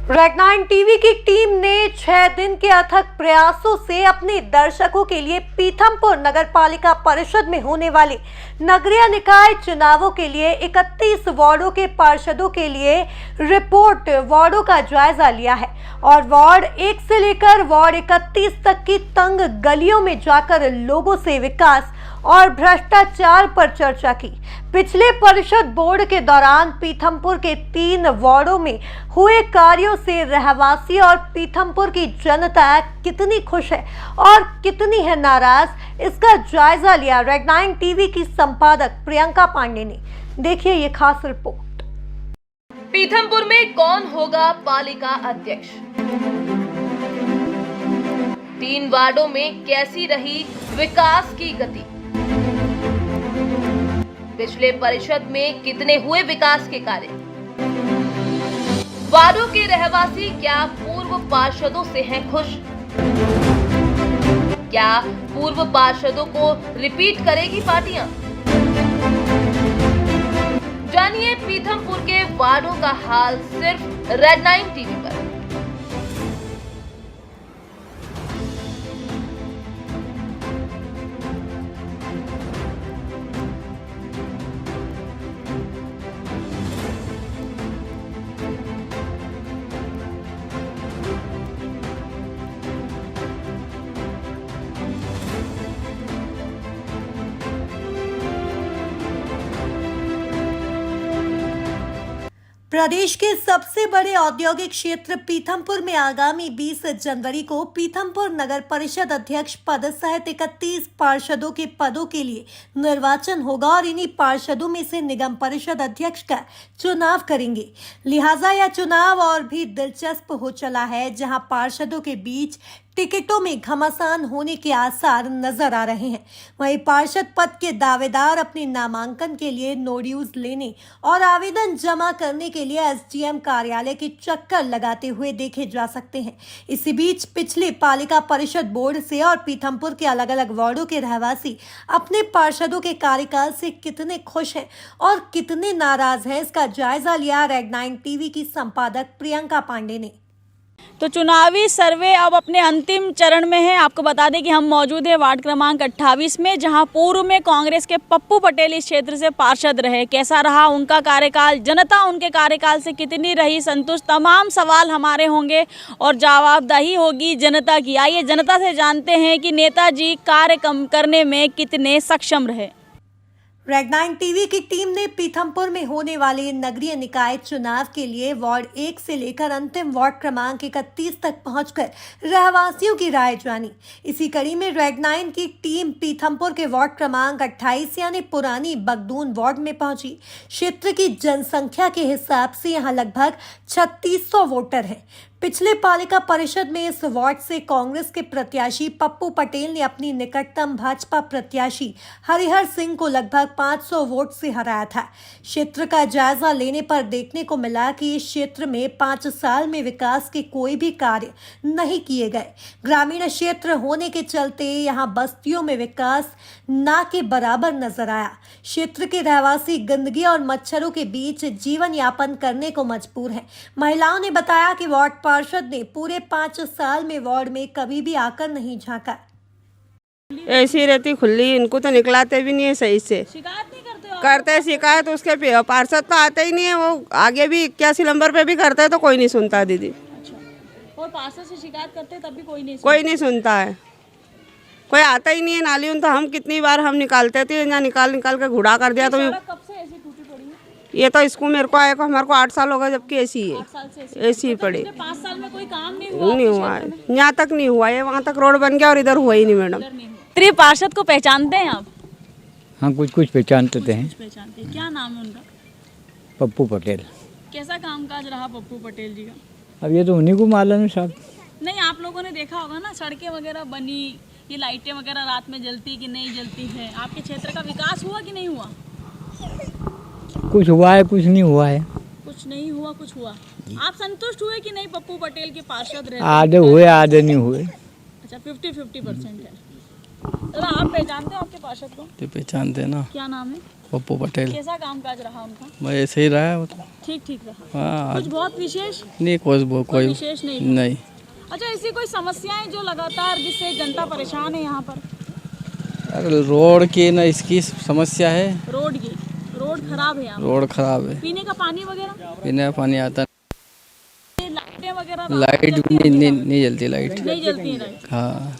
रेड9 TV की team ने 6 दिन के अथक प्रयासों से अपने दर्शकों के लिए पीथमपुर नगर पालिका परिषद में होने वाले नगरीय निकाय चुनावों के लिए 31 वार्डों के पार्षदों के लिए रिपोर्ट वार्डों का जायजा लिया है और वार्ड 1 से लेकर वार्ड 31 तक की तंग गलियों में जाकर लोगों से विकास और भ्रष्टाचार पर चर्चा की। पिछले परिषद बोर्ड के दौरान पीथमपुर के 3 वार्डों में हुए कार्यों से रहवासी और पीथमपुर की जनता कितनी खुश है और कितनी है नाराज, इसका जायजा लिया रेड9 टीवी की संपादक प्रियंका पांडे ने। देखिए ये खास रिपोर्ट। पीथमपुर में कौन होगा पालिका अध्यक्ष? 3 वार्डों में कैसी रही विकास की गति? पिछले परिषद में कितने हुए विकास के कार्य? वार्डों के रहवासी क्या पूर्व पार्षदों से हैं खुश? क्या पूर्व पार्षदों को रिपीट करेगी पार्टियां? जानिए पीथमपुर के वार्डों का हाल सिर्फ रेड9 टीवी पर। प्रदेश के सबसे बड़े औद्योगिक क्षेत्र पीथमपुर में आगामी 20 जनवरी को पीथमपुर नगर परिषद अध्यक्ष पद सहित 31 पार्षदों के पदों के लिए निर्वाचन होगा और इन्हीं पार्षदों में से निगम परिषद अध्यक्ष का चुनाव करेंगे। लिहाजा यह चुनाव और भी दिलचस्प हो चला है, जहां पार्षदों के बीच टिकटों में घमासान होने के आसार नजर आ रहे हैं। वहीं पार्षद पद के दावेदार अपने नामांकन के लिए नो ड्यूज लेने और आवेदन जमा करने के लिए एसडीएम कार्यालय के चक्कर लगाते हुए देखे जा सकते हैं। इसी बीच पिछले पालिका परिषद बोर्ड से और पीथमपुर के अलग अलग वार्डों के रहवासी अपने पार्षदों के कार्यकाल से कितने खुश हैं और कितने नाराज हैं, इसका जायजा लिया रेड9 टीवी की संपादक प्रियंका पांडे ने। तो चुनावी सर्वे अब अपने अंतिम चरण में है। आपको बता दें कि हम मौजूद हैं वार्ड क्रमांक 28 में, जहां पूर्व में कांग्रेस के पप्पू पटेल इस क्षेत्र से पार्षद रहे। कैसा रहा उनका कार्यकाल, जनता उनके कार्यकाल से कितनी रही संतुष्ट, तमाम सवाल हमारे होंगे और जवाबदेही होगी जनता की। आइए जनता से जानते हैं कि नेताजी कार्य करने में कितने सक्षम रहे। रेड9 टीवी की टीम ने पीथमपुर में होने वाले नगरीय निकाय चुनाव के लिए वार्ड 1 से लेकर अंतिम वार्ड क्रमांक 31 तक पहुंचकर रहवासियों की राय जानी। इसी कड़ी में रेड9 की टीम पीथमपुर के वार्ड क्रमांक 28 यानी पुरानी बगदून वार्ड में पहुंची। क्षेत्र की जनसंख्या के हिसाब से यहां लगभग 3600 वोटर हैं। पिछले पालिका परिषद में इस वार्ड से कांग्रेस के प्रत्याशी पप्पू पटेल ने अपनी निकटतम भाजपा प्रत्याशी हरिहर सिंह को लगभग 500 वोट से हराया था। क्षेत्र का जायजा लेने पर देखने को मिला कि इस क्षेत्र में 5 साल में विकास के कोई भी कार्य नहीं किए गए। ग्रामीण क्षेत्र होने के चलते यहाँ बस्तियों में विकास ना के बराबर नजर आया। क्षेत्र के रहवासी गंदगी और मच्छरों के बीच जीवन यापन करने को मजबूर हैं। महिलाओं ने बताया कि वार्ड पार्षद ने पूरे 5 साल में वार्ड में कभी भी आकर नहीं झांका। ऐसी रहती खुली, इनको तो निकलाते भी नहीं है सही से। शिकायत नहीं करते हो? करते शिकायत, उसके पार्षद तो आते ही नहीं है। वो आगे भी 81 नंबर पे भी करते हैं तो कोई नहीं सुनता दीदी। अच्छा, और पार्षद से शिकायत करते तब भी कोई नहीं सुनता है। कोई आता ही नहीं है। नाली तो हम कितनी बार हम निकालते थे, यहाँ निकाल के घुड़ा कर दिया। तो कब से ऐसी टूटी पड़ी है? ये तो इसको मेरे को आए को हमारे को 8 साल हो गए, जबकि ऐसी है। 8 साल से ऐसी ही पड़ी। 5 साल में कोई काम नहीं हुआ है। यहाँ तक नहीं हुआ है, वहाँ तक रोड बन गया और इधर हुआ ही नहीं मैडम। त्रि पार्षद को पहचानते हैं आप? हाँ, कुछ पहचानते हैं। पहचानते हैं। क्या नाम है उनका? पप्पू पटेल। कैसा कामकाज रहा पप्पू पटेल जी का? अब ये तो उन्हीं को मालूम है साहब। नहीं, आप लोगों ने देखा होगा ना, सड़कें वगैरह बनी, ये लाइटें वगैरह रात में जलती कि नहीं जलती है। आपके क्षेत्र का विकास हुआ कि नहीं हुआ? कुछ हुआ है, कुछ नहीं हुआ है। कुछ नहीं हुआ, कुछ हुआ। आप संतुष्ट हुए कि नहीं पप्पू पटेल के पार्षद रहे? आधे हुए, आधे नहीं हुए। अच्छा, 50-50% है। दादा आप पहचानते हो आपके पार्षद को? तो पहचानते हैं ना, क्या नाम है? पप्पू पटेल। कैसा कामकाज रहा उनका? मैं ऐसे ही रहा है वो तो। ठीक ठीक रहा। हाँ कुछ बहुत विशेष? नहीं, कोई विशेष नहीं था? नहीं। अच्छा, ऐसी कोई समस्याएं जो लगातार जिससे जनता परेशान है यहाँ पर? अरे रोड की ना इसकी समस्या है। रोड की? रोड खराब है यहाँ? रोड खराब है। पीने का पानी वगैरह? पीने का पानी आता ये लाइटें वगैरह? लाइट भी नहीं जलती लाइट। नहीं जलती है लाइट। हाँ।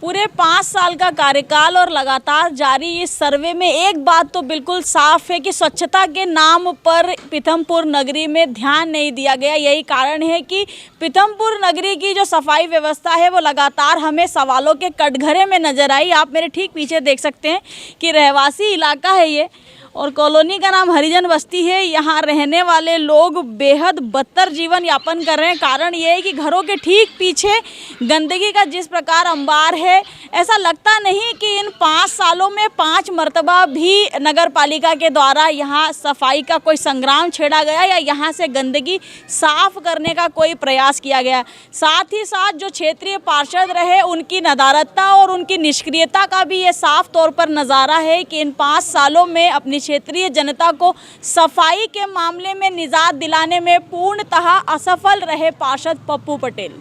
पूरे 5 साल का कार्यकाल और लगातार जारी इस सर्वे में एक बात तो बिल्कुल साफ है कि स्वच्छता के नाम पर पीथमपुर नगरी में ध्यान नहीं दिया गया। यही कारण है कि पीथमपुर नगरी की जो सफाई व्यवस्था है वो लगातार हमें सवालों के कटघरे में नजर आई। आप मेरे ठीक पीछे देख सकते हैं कि रहवासी इलाका है ये, और कॉलोनी का नाम हरिजन बस्ती है। यहाँ रहने वाले लोग बेहद बदतर जीवन यापन कर रहे हैं। कारण ये है कि घरों के ठीक पीछे गंदगी का जिस प्रकार अंबार है, ऐसा लगता नहीं कि इन 5 सालों में 5 मरतबा भी नगर पालिका के द्वारा यहाँ सफाई का कोई संग्राम छेड़ा गया या यहाँ से गंदगी साफ करने का कोई प्रयास किया गया। साथ ही साथ जो क्षेत्रीय पार्षद रहे उनकी नदारदता और उनकी निष्क्रियता का भी ये साफ तौर पर नज़ारा है कि इन 5 सालों में अपनी क्षेत्रीय जनता को सफाई के मामले में निजात दिलाने में पूर्णतः असफल रहे पार्षद पप्पू पटेल।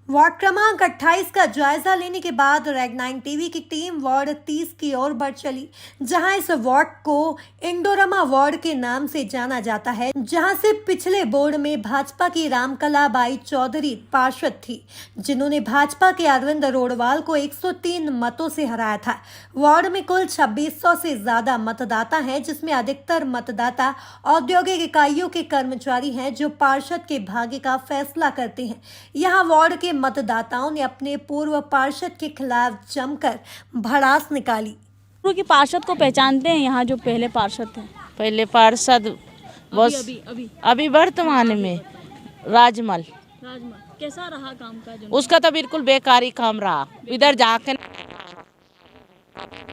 वार्ड क्रमांक 28 का जायजा लेने के बाद रेड 9 टीवी की टीम वार्ड 30 की ओर बढ़ चली, जहां इस वार्ड को इंडोरमा वार्ड के नाम से जाना जाता है, जहां से पिछले बोर्ड में भाजपा की रामकला बाई चौधरी पार्षद थी, जिन्होंने भाजपा के अरविंद रोडवाल को 103 मतों से हराया था। वार्ड में कुल 2600 से ज्यादा मतदाता हैं, जिसमें अधिकतर मतदाता औद्योगिक इकाइयों के कर्मचारी हैं जो पार्षद के भाग्य का फैसला करते हैं। यहाँ वार्ड के मतदाताओं ने अपने पूर्व पार्षद के खिलाफ जमकर भड़ास निकाली। पूर्व के पार्षद को पहचानते हैं यहाँ जो पहले पार्षद थे? पहले पार्षद बस अभी वर्तमान में राजमल। कैसा रहा कामकाज? उसका तो बिल्कुल बेकारी काम रहा। इधर जाके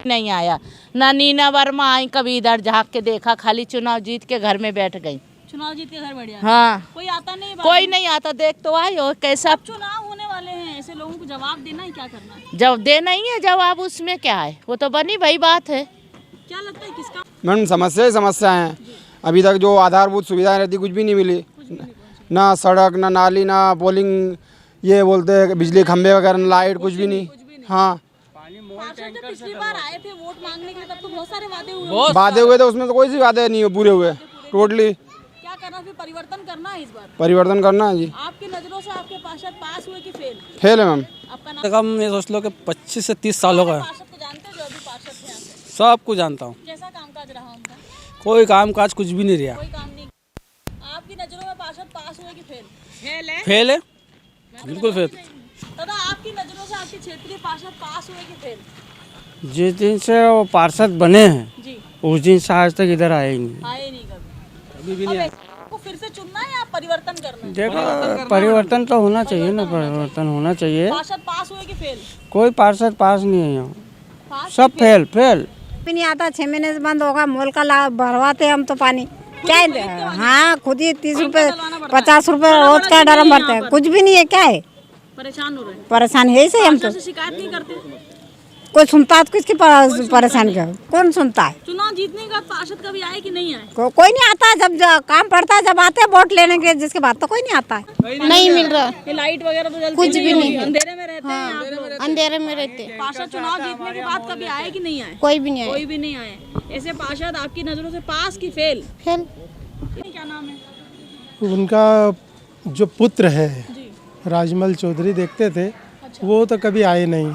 नहीं आया, ना नीना वर्मा आई कभी इधर जाके देखा, खाली चुनाव जीत के घर में बैठ गई। चुनाव जीत के घर बढ़िया। हाँ, कोई आता नहीं? कोई नहीं आता। देख तो आई हो कैसा। चुनाव होने वाले हैं, ऐसे लोगों को जवाब देना है, क्या करना है? जब देना ही है जवाब, उसमें क्या है, वो तो बनी भाई बात है। क्या लगता है किसका? मैडम समस्या हैं। अभी तक जो आधारभूत सुविधाएं रहती कुछ भी नहीं मिली, ना सड़क, ना नाली, ना पोलिंग, ये बोलते हैं बिजली खंभे वगैरह, लाइट, कुछ भी नहीं। हाँ, पिछली बार आए थे वोट मांगने के लिए, तब तो बहुत सारे वादे हुए थे, उसमें तो कोई सी वादे नहीं पूरे हुए टोटली। क्या करना, फिर परिवर्तन करना है इस बार? परिवर्तन करना है जी। आपकी नजरों से आपके पार्षद पास हुए कि फेल? फेल है मैम। आपका नाम? कम ये सोच लो कि 25 से 30 सालों का है। पार्षद को जानते हो जो अभी पार्षद थे यहाँ पे? सबको जानता हूँ। कैसा कामकाज रहा उनका? कोई काम काज कुछ भी नहीं रहा। कोई काम नहीं। आपकी नजरों में पार्षद पास हुए कि फेल? फेल है, बिल्कुल फेल। दादा आपकी नजरों से आपके क्षेत्रीय पार्षद पास हुए कि फेल? जिस दिन से वो पार्षद बने हैं जी, उस दिन से आज तक इधर आए ही नहीं। आए नहीं कभी। अब आपको फिर से चुनना है या परिवर्तन करना है? देखो, परिवर्तन तो होना चाहिए ना, परिवर्तन होना चाहिए। पार्षद पास हुए कि फेल? कोई पार्षद पास नहीं है यहाँ, सब फेल फेल। भी नहीं आता। 6 महीने से बंद होगा, मोल का लाभ भरवाते हम तो पानी क्या है। हाँ, खुद ही 30 रुपए 50 रुपए रोज का ड्रम भरते हैं, कुछ भी नहीं है। क्या है, परेशान हो रहे हैं? परेशान है से हम तो। शिकायत नहीं करते? कोई सुनता है तो किसकी परेशान क्या, कौन सुनता है? चुनाव जीतने का पार्षद कभी आए कि नहीं आए? कोई नहीं आता। जब काम पड़ता है, जब आते हैं वोट लेने के, जिसके बाद तो कोई नहीं आता है। नहीं मिल रहा। ये लाइट वगैरह तो जलती कुछ भी नहीं। अंधेरे में रहते हैं आप लोग? अंधेरे में रहते। पार्षद चुनाव जीतने के बाद कभी आए कि नहीं आए? कोई भी नहीं कोई भी नहीं आए। ऐसे पार्षद आपकी नजरों से पास की फेल? फेल। क्या नाम है उनका? जो पुत्र है राजमल चौधरी, देखते थे। वो तो कभी आए नहीं।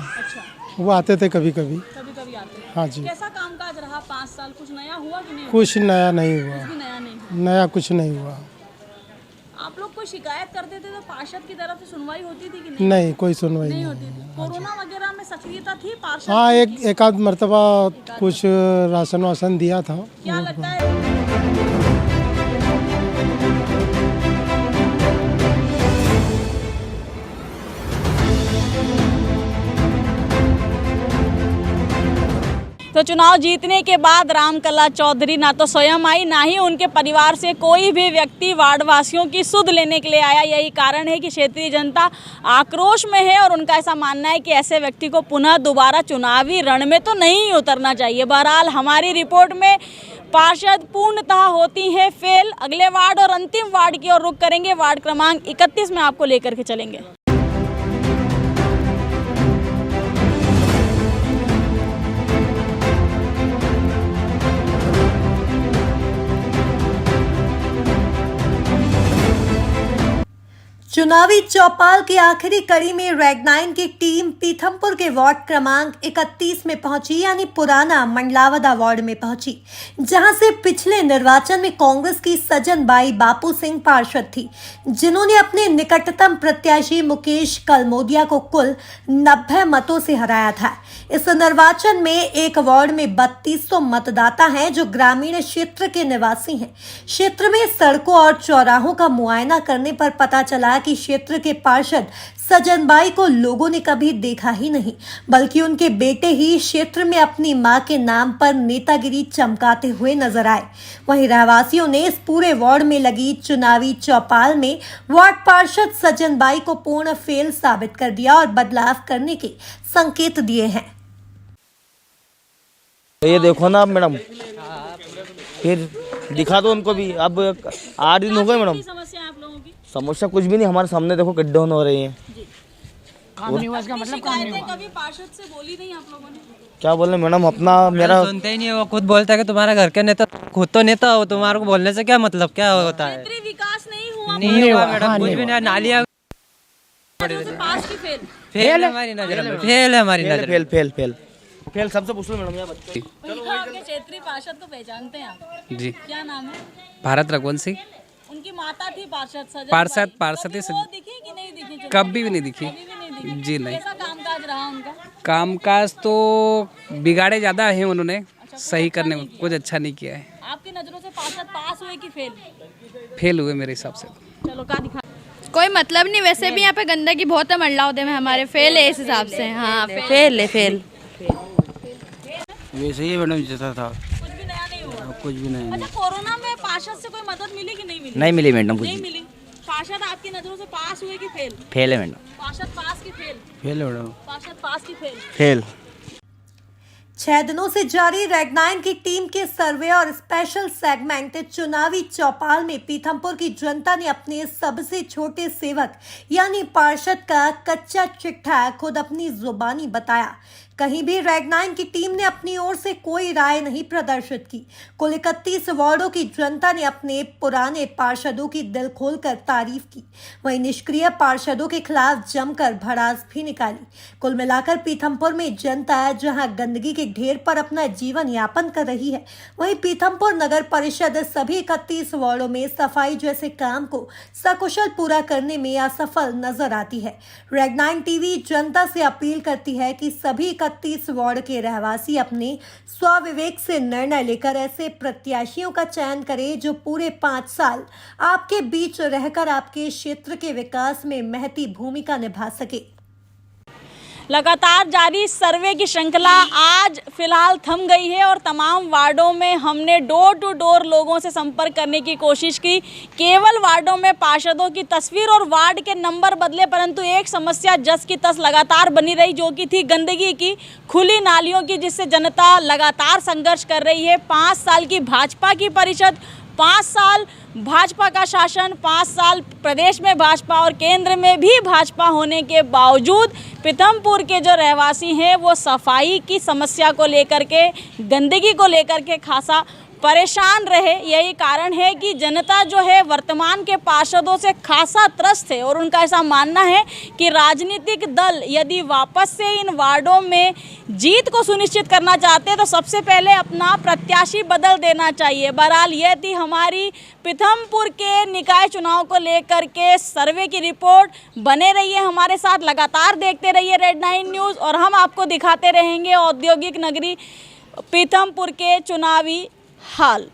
वो आते थे कभी कभी आते हैं। हाँ जी। कैसा कामकाज रहा 5 साल? कुछ नया हुआ कि नहीं? कुछ नया नहीं हुआ। कुछ भी नया नहीं। नया कुछ नहीं हुआ। आप लोग को कोई शिकायत करते थे तो पार्षद की तरफ से सुनवाई होती थी कि नहीं, कोई सुनवाई नहीं नहीं। होती थी? कोरोना वगैरह में सक्रियता थी पार्षद हाँ, की? एक आध मर्तबा कुछ राशन वासन दिया था। क्या लगता है? तो चुनाव जीतने के बाद रामकला चौधरी ना तो स्वयं आई, ना ही उनके परिवार से कोई भी व्यक्ति वार्ड वासियों की सुध लेने के लिए आया। यही कारण है कि क्षेत्रीय जनता आक्रोश में है और उनका ऐसा मानना है कि ऐसे व्यक्ति को पुनः दोबारा चुनावी रण में तो नहीं उतरना चाहिए। बहरहाल हमारी रिपोर्ट में पार्षद पूर्णतः होती हैं फेल। अगले वार्ड और अंतिम वार्ड की ओर रुख करेंगे। वार्ड क्रमांक 31 में आपको लेकर के चलेंगे। चुनावी चौपाल की आखिरी कड़ी में रेड 9 की टीम पीथमपुर के वार्ड क्रमांक 31 में पहुंची, यानी पुराना मंडलावदा वार्ड में पहुंची, जहां से पिछले निर्वाचन में कांग्रेस की सजनबाई बापू सिंह पार्षद थी, जिन्होंने अपने निकटतम प्रत्याशी मुकेश कलमोदिया को कुल 90 मतों से हराया था। इस निर्वाचन में एक वार्ड में 3200 मतदाता हैं जो ग्रामीण क्षेत्र के निवासी हैं। क्षेत्र में सड़कों और चौराहों का मुआयना करने पर पता चला कि क्षेत्र के पार्षद सजनबाई को लोगों ने कभी देखा ही नहीं, बल्कि उनके बेटे ही क्षेत्र में अपनी मां के नाम पर नेतागिरी चमकाते हुए नजर आए। वहीं रहवासियों ने इस पूरे वार्ड में लगी चुनावी चौपाल में वार्ड पार्षद सजनबाई को पूर्ण फेल साबित कर दिया और बदलाव करने के संकेत दिए हैं। ये देखो ना मैडम, फिर दिखा दो उनको भी। अब 8 दिन हो गए मैडम। समस्या है आप लोगों की? समस्या कुछ भी नहीं, हमारे सामने देखो गड्ढे हो रहे हैं। शिकायतें कभी पार्षद से बोली नहीं आप लोगों ने? क्या बोल रहे मैडम, अपना मेरा सुनते ही नहीं है। वो खुद बोलता है कि तुम्हारा घर के नेता, खुद तो नेता हो, तुम्हारे को बोलने से क्या मतलब, क्या होता है? क्षेत्रीय विकास नहीं हुआ? नहीं हुआ मैडम, कुछ भी नहीं। नालियाँ पास की फेल। फेल है हमारी नजर में, फेल है हमारी नजर में। फेल फेल सबसे पूछ लो मैडम। यहाँ बच्चे आपके क्षेत्रीय पार्षद को पहचानते हैं आप? जी। क्या नाम है? भारत रघुवंशी। उनकी माता थी पार्षद पार्षद दिखी कि नहीं दिखी? कभी भी नहीं दिखी। कभी भी नहीं दिखी। जी नहीं। कैसा कामकाज रहा उनका? कामकाज तो बिगाड़े ज़्यादा है उन्होंने, सही करने में कुछ अच्छा नहीं किया है। आपकी नजरों से पार्षद पास हुए कि फेल? फेल हुए मेरे हिसाब से। चलो का दिखा। कोई मतलब नहीं, वैसे भी यहाँ पे गंदगी बहुत है मंडलावदे में हमारे। फेल है इस हिसाब से। हाँ फेल है, फेल। वैसे ही मैडम जैसा था, कुछ भी नया नहीं हुआ? कुछ भी नहीं। अच्छा, कोरोना में पार्षद से कोई मदद मिली कि नहीं मिली? नहीं मिली मैडम, कुछ नहीं मिली। पार्षद आपकी नजरों से पास हुए कि फेल? फेल है मैडम। पार्षद पास की फेल? फेल है मैडम। पार्षद पास की फेल? फेल। 6 दिनों से जारी रेड 9 की टीम के सर्वे और स्पेशल सेगमेंट चुनावी चौपाल में पीथमपुर की जनता ने अपने सबसे छोटे सेवक यानी पार्षद का कच्चा चिट्ठा खुद अपनी जुबानी बताया। कहीं भी रेड 9 की टीम ने अपनी ओर से कोई राय नहीं प्रदर्शित की। कुल 31 वार्डों की जनता ने अपने पुराने पार्षदों की दिल खोलकर तारीफ की। वहीं निष्क्रिय पार्षदों के खिलाफ जमकर भड़ास भी निकाली। कुल मिलाकर पीथमपुर में जनता जहां गंदगी के ढेर पर अपना जीवन यापन कर रही है, वहीं पीथमपुर नगर परिषद सभी 31 वार्डों में सफाई जैसे काम को सकुशल पूरा करने में असफल नजर आती है। रेड 9 टीवी जनता से अपील करती है कि सभी 31 वार्ड के रहवासी अपने स्वविवेक से निर्णय लेकर ऐसे प्रत्याशियों का चयन करें जो पूरे 5 साल आपके बीच रहकर आपके क्षेत्र के विकास में महती भूमिका निभा सके। लगातार जारी सर्वे की श्रृंखला आज फिलहाल थम गई है और तमाम वार्डों में हमने डोर टू डोर लोगों से संपर्क करने की कोशिश की। केवल वार्डों में पार्षदों की तस्वीर और वार्ड के नंबर बदले, परंतु एक समस्या जस की तस लगातार बनी रही, जो कि थी गंदगी की, खुली नालियों की, जिससे जनता लगातार संघर्ष कर रही है। 5 साल की भाजपा की परिषद, 5 साल भाजपा का शासन, 5 साल प्रदेश में भाजपा और केंद्र में भी भाजपा होने के बावजूद पीथमपुर के जो रहवासी हैं वो सफाई की समस्या को लेकर के, गंदगी को लेकर के खासा परेशान रहे। यही कारण है कि जनता जो है वर्तमान के पार्षदों से खासा त्रस्त है और उनका ऐसा मानना है कि राजनीतिक दल यदि वापस से इन वार्डों में जीत को सुनिश्चित करना चाहते हैं तो सबसे पहले अपना प्रत्याशी बदल देना चाहिए। बहरहाल ये थी हमारी पीथमपुर के निकाय चुनाव को लेकर के सर्वे की रिपोर्ट। बने रहिए हमारे साथ, लगातार देखते रहिए रेड 9 न्यूज़ और हम आपको दिखाते रहेंगे औद्योगिक नगरी पीथमपुर के चुनावी हाल।